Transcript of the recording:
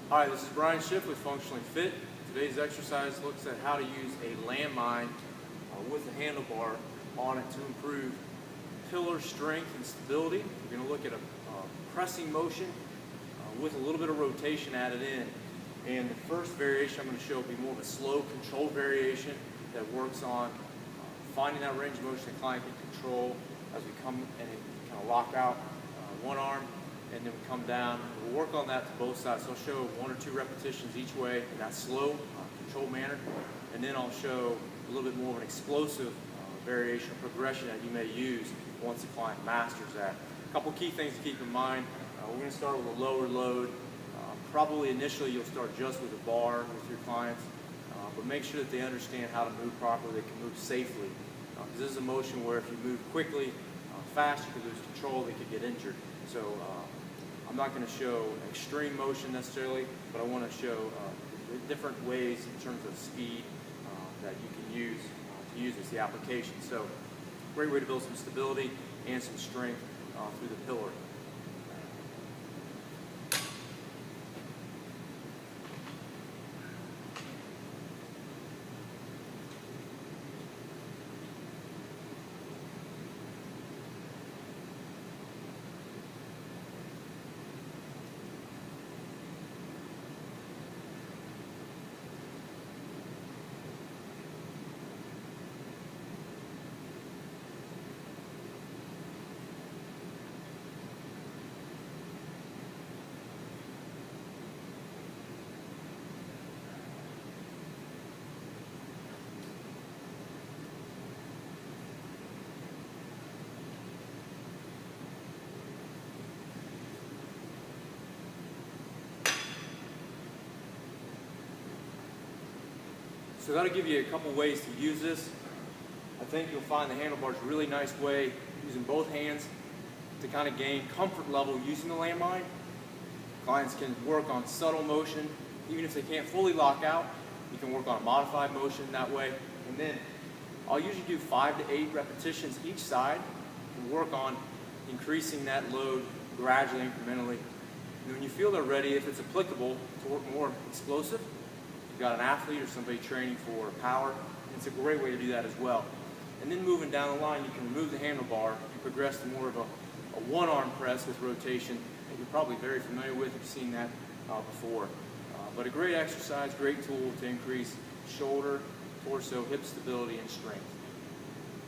Hi, this is Brian Schiff with Functionally Fit. Today's exercise looks at how to use a landmine with a handlebar on it to improve pillar strength and stability. We're going to look at a pressing motion with a little bit of rotation added in. And the first variation I'm going to show will be more of a slow, controlled variation that works on finding that range of motion the client can control as we come and kind of lock out one arm and then we come down. We'll work on that to both sides. So I'll show 1 or 2 repetitions each way in that slow, controlled manner. And then I'll show a little bit more of an explosive variation or progression that you may use once the client masters that. A couple key things to keep in mind. We're going to start with a lower load. Probably initially you'll start just with a bar with your clients, but make sure that they understand how to move properly, they can move safely. Because this is a motion where if you move quickly, fast, you could lose control, they could get injured. So I'm not going to show extreme motion necessarily, but I want to show different ways in terms of speed that you can use to use this, the application. So great way to build some stability and some strength through the pillar. So that'll give you a couple ways to use this. I think you'll find the handlebar's a really nice way, using both hands to kind of gain comfort level using the landmine. Clients can work on subtle motion, even if they can't fully lock out, you can work on a modified motion that way. And then I'll usually do 5 to 8 repetitions each side and work on increasing that load gradually, incrementally. And when you feel they're ready, if it's applicable to work more explosive, you've got an athlete or somebody training for power, it's a great way to do that as well. And then moving down the line, you can remove the handlebar and progress to more of a one-arm press with rotation that you're probably very familiar with. You've seen that before. But a great exercise, great tool to increase shoulder, torso, hip stability, and strength.